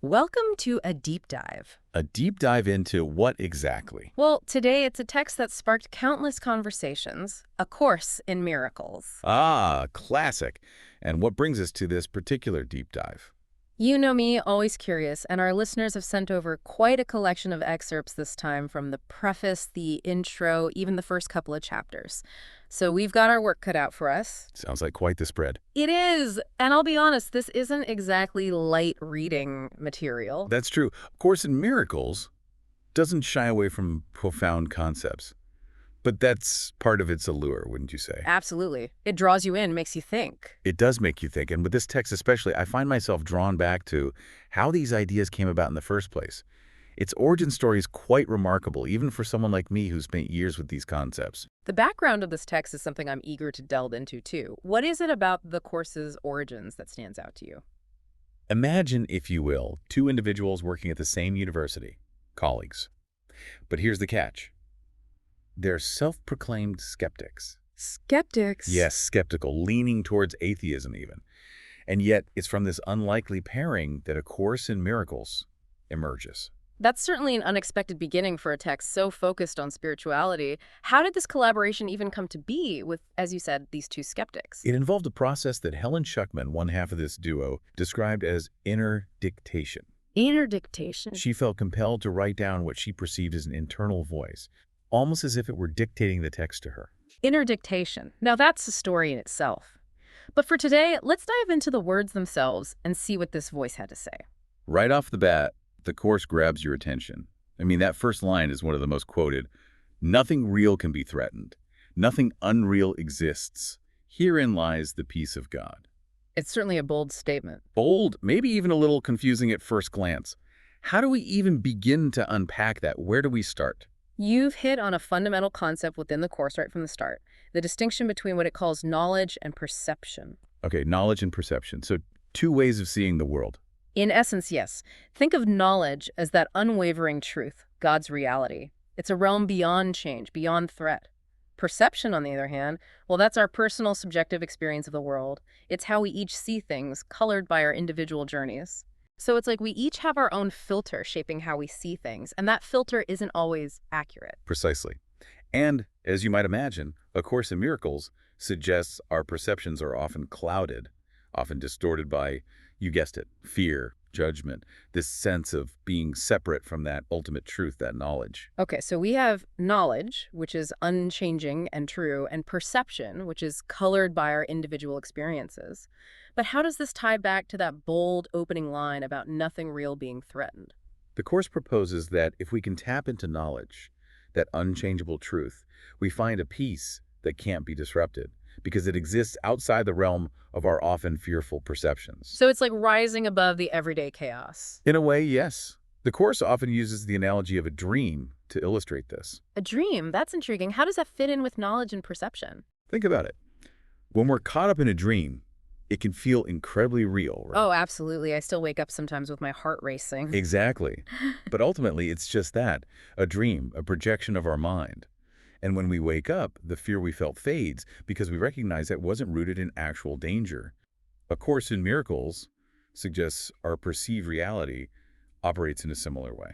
Welcome to a deep dive. A deep dive into what exactly? Well, today it's a text that sparked countless conversations, A Course in Miracles. Ah, classic. And what brings us to this particular deep dive? You know me, always curious, and our listeners have sent over quite a collection of excerpts this time from the preface, the intro, even the first couple of chapters. So we've got our work cut out for us. Sounds like quite the spread. It is, and I'll be honest, this isn't exactly light reading material. That's true. Course in Miracles doesn't shy away from profound concepts. But that's part of its allure, wouldn't you say? Absolutely. It draws you in, makes you think. It does make you think. And with this text especially, I find myself drawn back to how these ideas came about in the first place. Its origin story is quite remarkable, even for someone like me who spent years with these concepts. The background of this text is something I'm eager to delve into, too. What is it about the course's origins that stands out to you? Imagine, if you will, two individuals working at the same university, colleagues. But here's the catch. They're self-proclaimed skeptics. Skeptics? Yes, skeptical, leaning towards atheism even. And yet, it's from this unlikely pairing that A Course in Miracles emerges. That's certainly an unexpected beginning for a text so focused on spirituality. How did this collaboration even come to be with, as you said, these two skeptics? It involved a process that Helen Schuckman, one half of this duo, described as inner dictation. Inner dictation. She felt compelled to write down what she perceived as an internal voice, almost as if it were dictating the text to her. Inner dictation. Now that's a story in itself. But for today, let's dive into the words themselves and see what this voice had to say. Right off the bat, the Course grabs your attention. I mean, that first line is one of the most quoted. Nothing real can be threatened. Nothing unreal exists. Herein lies the peace of God. It's certainly a bold statement. Bold, maybe even a little confusing at first glance. How do we even begin to unpack that? Where do we start? You've hit on a fundamental concept within the course right from the start, the distinction between what it calls knowledge and perception. Okay, knowledge and perception. So two ways of seeing the world. In essence, yes. Think of knowledge as that unwavering truth, God's reality. It's a realm beyond change, beyond threat. Perception, on the other hand, well, that's our personal subjective experience of the world. It's how we each see things, colored by our individual journeys. So it's like we each have our own filter shaping how we see things, and that filter isn't always accurate. Precisely. And, as you might imagine, A Course in Miracles suggests our perceptions are often clouded, often distorted by, you guessed it, fear, judgment, this sense of being separate from that ultimate truth, that knowledge. Okay, so we have knowledge, which is unchanging and true, and perception, which is colored by our individual experiences. But how does this tie back to that bold opening line about nothing real being threatened? The Course proposes that if we can tap into knowledge, that unchangeable truth, we find a peace that can't be disrupted because it exists outside the realm of our often fearful perceptions. So it's like rising above the everyday chaos. In a way, yes. The Course often uses the analogy of a dream to illustrate this. A dream, that's intriguing. How does that fit in with knowledge and perception? Think about it. When we're caught up in a dream, it can feel incredibly real, right? Oh, absolutely. I still wake up sometimes with my heart racing. Exactly. But ultimately, it's just that, a dream, a projection of our mind. And when we wake up, the fear we felt fades because we recognize that wasn't rooted in actual danger. A Course in Miracles suggests our perceived reality operates in a similar way.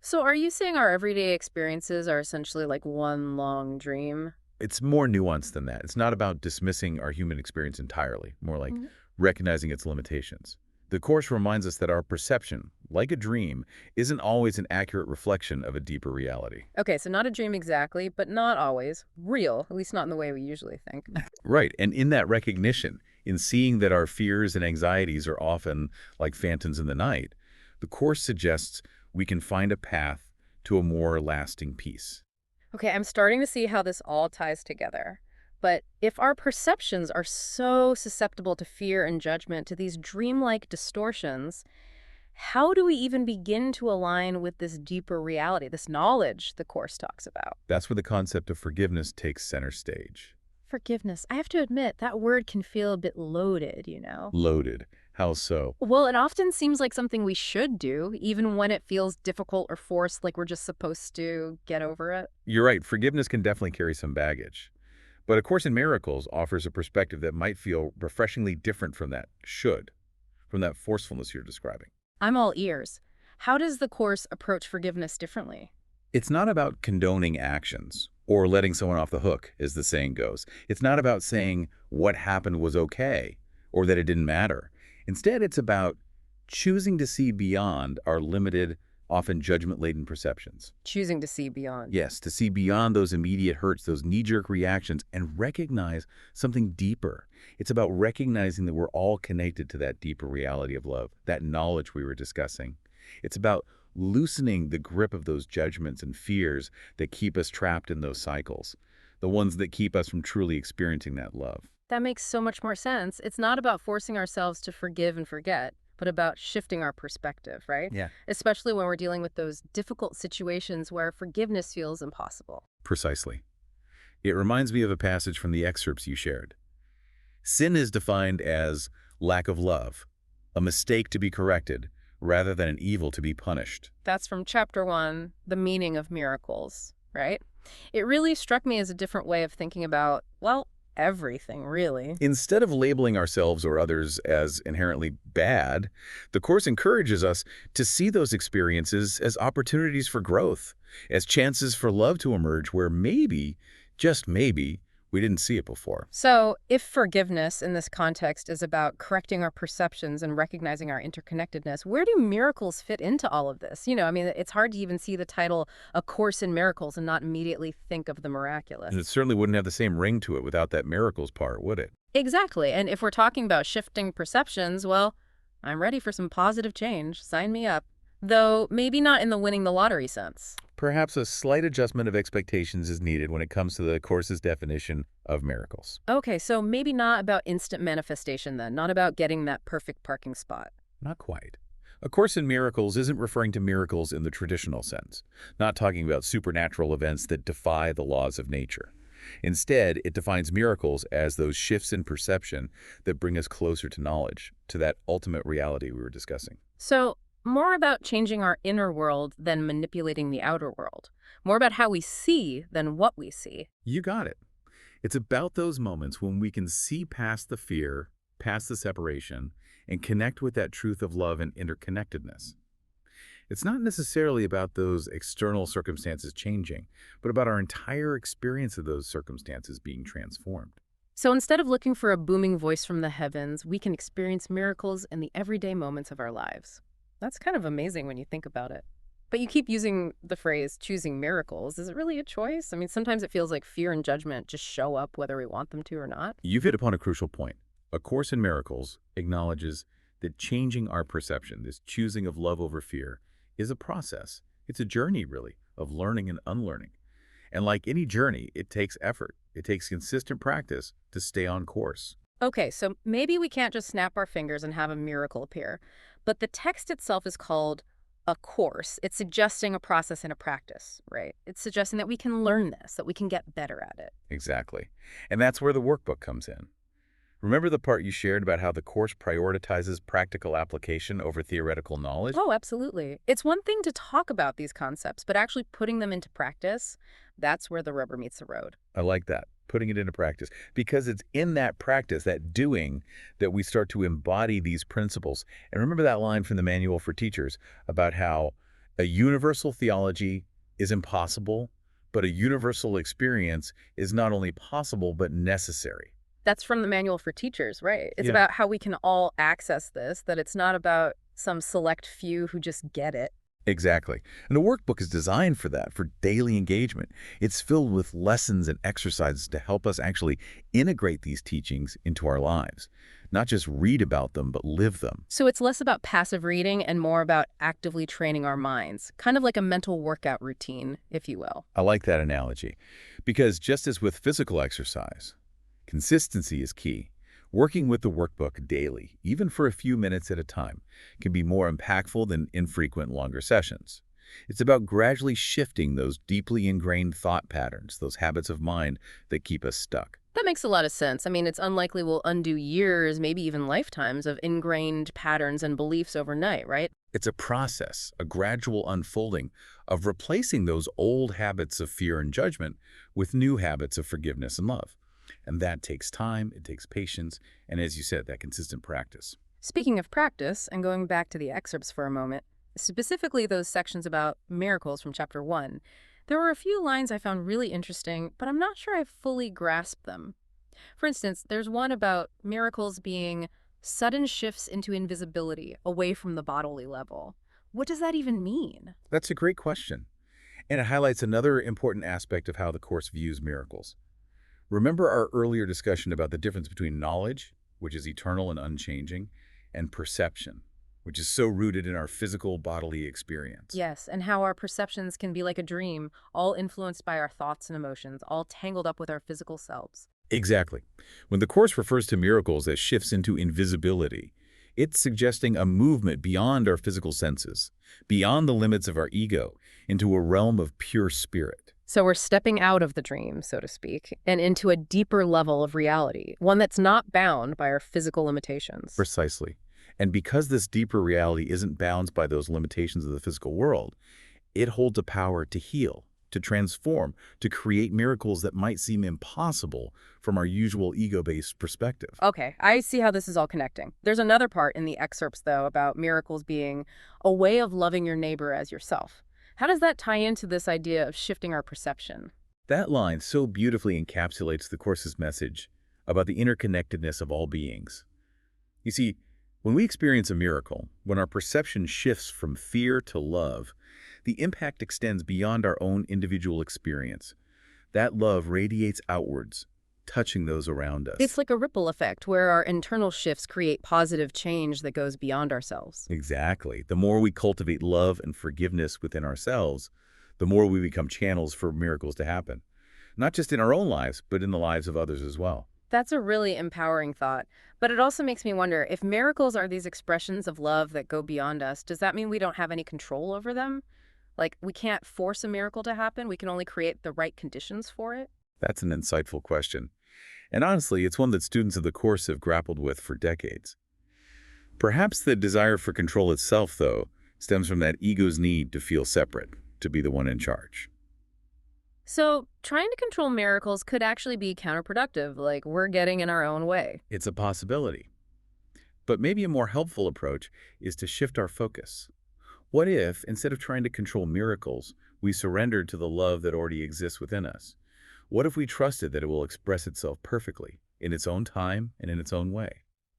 So are you saying our everyday experiences are essentially like one long dream? It's more nuanced than that. It's not about dismissing our human experience entirely, more like recognizing its limitations. The Course reminds us that our perception, like a dream, isn't always an accurate reflection of a deeper reality. Okay, so not a dream exactly, but not always. Real, at least not in the way we usually think. Right, and in that recognition, in seeing that our fears and anxieties are often like phantoms in the night, the Course suggests we can find a path to a more lasting peace. Okay, I'm starting to see how this all ties together. But if our perceptions are so susceptible to fear and judgment, to these dreamlike distortions, how do we even begin to align with this deeper reality, this knowledge the Course talks about? That's where the concept of forgiveness takes center stage. Forgiveness. I have to admit, that word can feel a bit loaded, Loaded. How so? Well, it often seems like something we should do, even when it feels difficult or forced, like we're just supposed to get over it. You're right, forgiveness can definitely carry some baggage. But A Course in Miracles offers a perspective that might feel refreshingly different from that should, from that forcefulness you're describing. I'm all ears. How does the Course approach forgiveness differently? It's not about condoning actions or letting someone off the hook, as the saying goes. It's not about saying what happened was okay or that it didn't matter. Instead, it's about choosing to see beyond our limited, often judgment-laden perceptions. Choosing to see beyond. Yes, to see beyond those immediate hurts, those knee-jerk reactions, and recognize something deeper. It's about recognizing that we're all connected to that deeper reality of love, that knowledge we were discussing. It's about loosening the grip of those judgments and fears that keep us trapped in those cycles, the ones that keep us from truly experiencing that love. That makes so much more sense. It's not about forcing ourselves to forgive and forget, but about shifting our perspective, right? Yeah. Especially when we're dealing with those difficult situations where forgiveness feels impossible. Precisely. It reminds me of a passage from the excerpts you shared. Sin is defined as lack of love, a mistake to be corrected, rather than an evil to be punished. That's from chapter 1, The Meaning of Miracles, right? It really struck me as a different way of thinking about, well, everything, really. Instead of labeling ourselves or others as inherently bad, the Course encourages us to see those experiences as opportunities for growth, as chances for love to emerge where maybe, just maybe, we didn't see it before. So, if forgiveness in this context is about correcting our perceptions and recognizing our interconnectedness, where do miracles fit into all of this? I mean, it's hard to even see the title A Course in Miracles and not immediately think of the And it miraculous. certainly wouldn't have the same ring to it without that miracles part, would it? Exactly. And if we're talking about shifting perceptions, well, I'm ready for some positive change. Sign me up. Though maybe not in the winning the lottery sense. Perhaps a slight adjustment of expectations is needed when it comes to the Course's definition of miracles. Okay, so maybe not about instant manifestation then, not about getting that perfect parking spot. Not quite. A Course in Miracles isn't referring to miracles in the traditional sense, not talking about supernatural events that defy the laws of nature. Instead, it defines miracles as those shifts in perception that bring us closer to knowledge, to that ultimate reality we were discussing. So, more about changing our inner world than manipulating the outer world. More about how we see than what we see. You got it. It's about those moments when we can see past the fear, past the separation, and connect with that truth of love and interconnectedness. It's not necessarily about those external circumstances changing, but about our entire experience of those circumstances being transformed. So instead of looking for a booming voice from the heavens, we can experience miracles in the everyday moments of our lives. That's kind of amazing when you think about it. But you keep using the phrase choosing miracles. Is it really a choice? I mean, sometimes it feels like fear and judgment just show up whether we want them to or not. You've hit upon a crucial point. A Course in Miracles acknowledges that changing our perception, this choosing of love over fear, is a process. It's a journey, really, of learning and unlearning. And like any journey, it takes effort. It takes consistent practice to stay on course. Okay, so maybe we can't just snap our fingers and have a miracle appear. But the text itself is called a course. It's suggesting a process and a practice, right? It's suggesting that we can learn this, that we can get better at it. Exactly. And that's where the workbook comes in. Remember the part you shared about how the Course prioritizes practical application over theoretical knowledge? Oh, absolutely. It's one thing to talk about these concepts, but actually putting them into practice, that's where the rubber meets the road. I like that, putting it into practice, because it's in that practice, that doing, that we start to embody these principles. And remember that line from the Manual for Teachers about how a universal theology is impossible, but a universal experience is not only possible, but necessary. That's from the Manual for Teachers, right? It's Yeah. about how we can all access this, that it's not about some select few who just get it. Exactly. And the workbook is designed for that, for daily engagement. It's filled with lessons and exercises to help us actually integrate these teachings into our lives. Not just read about them, but live them. So it's less about passive reading and more about actively training our minds, kind of like a mental workout routine, if you will. I like that analogy. Because just as with physical exercise, consistency is key. Working with the workbook daily, even for a few minutes at a time, can be more impactful than infrequent longer sessions. It's about gradually shifting those deeply ingrained thought patterns, those habits of mind that keep us stuck. That makes a lot of sense. I mean, it's unlikely we'll undo years, maybe even lifetimes of ingrained patterns and beliefs overnight, right? It's a process, a gradual unfolding of replacing those old habits of fear and judgment with new habits of forgiveness and love. And that takes time, it takes patience, and as you said, that consistent practice. Speaking of practice, and going back to the excerpts for a moment, specifically those sections about miracles from chapter 1, there were a few lines I found really interesting, but I'm not sure I fully grasped them. For instance, there's one about miracles being sudden shifts into invisibility away from the bodily level. What does that even mean? That's a great question, and it highlights another important aspect of how the Course views miracles. Remember our earlier discussion about the difference between knowledge, which is eternal and unchanging, and perception, which is so rooted in our physical bodily experience. Yes, and how our perceptions can be like a dream, all influenced by our thoughts and emotions, all tangled up with our physical selves. Exactly. When the Course refers to miracles as shifts into invisibility, it's suggesting a movement beyond our physical senses, beyond the limits of our ego, into a realm of pure spirit. So we're stepping out of the dream, so to speak, and into a deeper level of reality, one that's not bound by our physical limitations. Precisely. And because this deeper reality isn't bound by those limitations of the physical world, it holds a power to heal, to transform, to create miracles that might seem impossible from our usual ego-based perspective. Okay, I see how this is all connecting. There's another part in the excerpts, though, about miracles being a way of loving your neighbor as yourself. How does that tie into this idea of shifting our perception? That line so beautifully encapsulates the Course's message about the interconnectedness of all beings. You see, when we experience a miracle, when our perception shifts from fear to love, the impact extends beyond our own individual experience. That love radiates outwards, touching those around It's us. like a ripple effect where our internal shifts create positive change that goes beyond ourselves. Exactly. The more we cultivate love and forgiveness within ourselves, the more we become channels for miracles to happen. Not just in our own lives, but in the lives of others as well. That's a really empowering thought. But it also makes me wonder if miracles are these expressions of love that go beyond us, does that mean we don't have any control over them? Like, we can't force a miracle to happen, we can only create the right conditions for it? That's an insightful question. And honestly, it's one that students of the Course have grappled with for decades. Perhaps the desire for control itself, though, stems from that ego's need to feel separate, to be the one in charge. So, trying to control miracles could actually be counterproductive, like we're getting in our own way. It's a possibility. But maybe a more helpful approach is to shift our focus. What if, instead of trying to control miracles, we surrendered to the love that already exists within us? What if we trusted that it will express itself perfectly, in its own time and in its own way?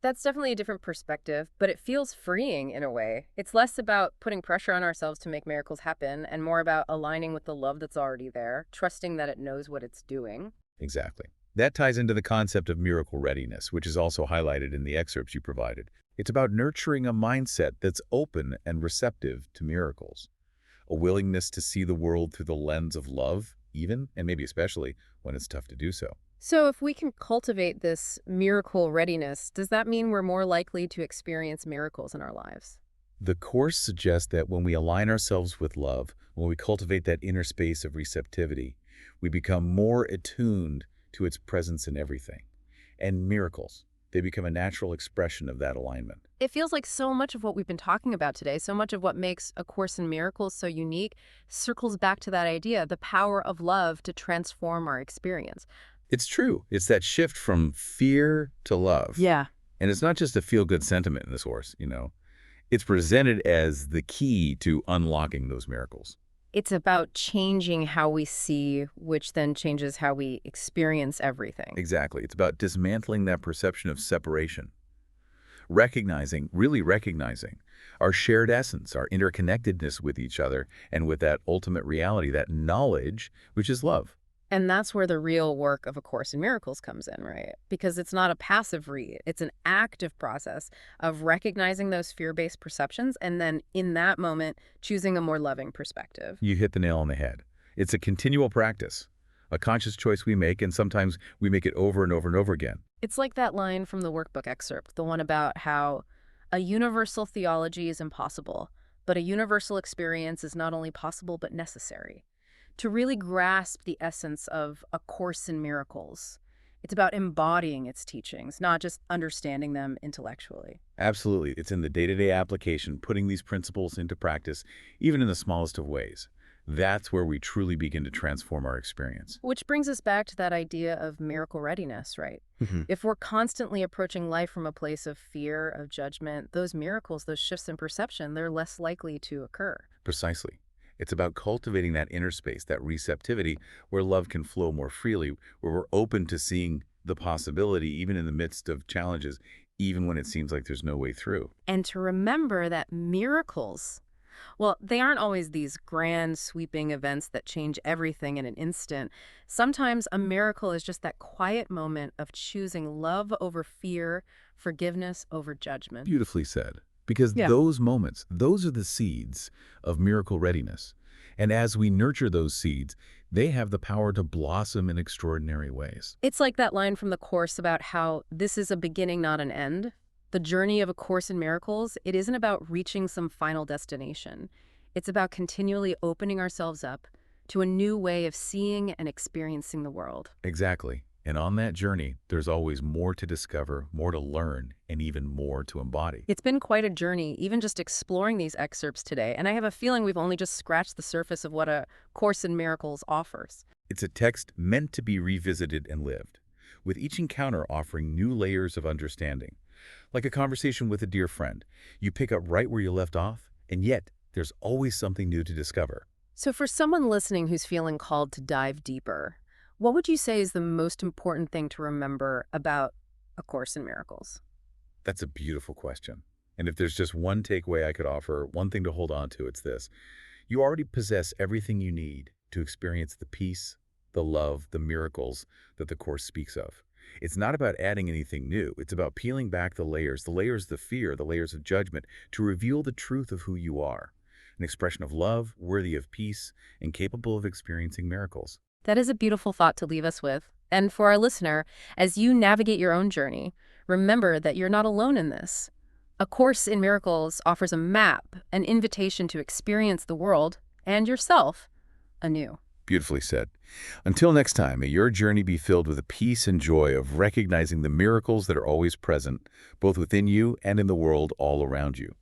That's definitely a different perspective, but it feels freeing in a way. It's less about putting pressure on ourselves to make miracles happen and more about aligning with the love that's already there, trusting that it knows what it's doing. Exactly. That ties into the concept of miracle readiness, which is also highlighted in the excerpts you provided. It's about nurturing a mindset that's open and receptive to miracles, a willingness to see the world through the lens of love, even, and maybe especially, when it's tough to do so. So, if we can cultivate this miracle readiness, does that mean we're more likely to experience miracles in our lives? The Course suggests that when we align ourselves with love, when we cultivate that inner space of receptivity, we become more attuned to its presence in everything. And miracles, they become a natural expression of that alignment. It feels like so much of what we've been talking about today, so much of what makes A Course in Miracles so unique, circles back to that idea, the power of love to transform our experience. It's true. It's that shift from fear to love. Yeah. And it's not just a feel-good sentiment in this Course. It's presented as the key to unlocking those miracles. It's about changing how we see, which then changes how we experience everything. Exactly. It's about dismantling that perception of separation. Really recognizing our shared essence, our interconnectedness with each other, and with that ultimate reality, that knowledge, which is love. And that's where the real work of A Course in Miracles comes in, right? Because it's not a passive read. It's an active process of recognizing those fear-based perceptions and then in that moment, choosing a more loving perspective. You hit the nail on the head. It's a continual practice, a conscious choice we make, and sometimes we make it over and over and over again. It's like that line from the workbook excerpt, the one about how a universal theology is impossible, but a universal experience is not only possible but necessary. To really grasp the essence of A Course in Miracles, it's about embodying its teachings, not just understanding them intellectually. Absolutely. It's in the day-to-day application, putting these principles into practice, even in the smallest of ways. That's where we truly begin to transform our experience. Which brings us back to that idea of miracle readiness, right? Mhm. If we're constantly approaching life from a place of fear, of judgment, those miracles, those shifts in perception, they're less likely to occur. Precisely. It's about cultivating that inner space, that receptivity, where love can flow more freely, where we're open to seeing the possibility even in the midst of challenges, even when it seems like there's no way through. And to remember that miracles, well, they aren't always these grand, sweeping events that change everything in an instant. Sometimes a miracle is just that quiet moment of choosing love over fear, forgiveness over judgment. Beautifully said. Because Yeah. those moments, those are the seeds of miracle readiness. And as we nurture those seeds, they have the power to blossom in extraordinary ways. It's like that line from the Course about how this is a beginning, not an end. The journey of A Course in Miracles, it isn't about reaching some final destination. It's about continually opening ourselves up to a new way of seeing and experiencing the world. Exactly. And on that journey, there's always more to discover, more to learn, and even more to embody. It's been quite a journey, even just exploring these excerpts today, and I have a feeling we've only just scratched the surface of what A Course in Miracles offers. It's a text meant to be revisited and lived, with each encounter offering new layers of understanding. Like a conversation with a dear friend, you pick up right where you left off, and yet there's always something new to discover. So for someone listening who's feeling called to dive deeper, what would you say is the most important thing to remember about A Course in Miracles? That's a beautiful question. And if there's just one takeaway I could offer, one thing to hold on to, it's this. You already possess everything you need to experience the peace, the love, the miracles that the Course speaks of. It's not about adding anything new. It's about peeling back the layers of fear, the layers of judgment, to reveal the truth of who you are. An expression of love, worthy of peace, and capable of experiencing miracles. That is a beautiful thought to leave us with. And for our listener, as you navigate your own journey, remember that you're not alone in this. A Course in Miracles offers a map, an invitation to experience the world and yourself anew. Beautifully said. Until next time, may your journey be filled with the peace and joy of recognizing the miracles that are always present, both within you and in the world all around you.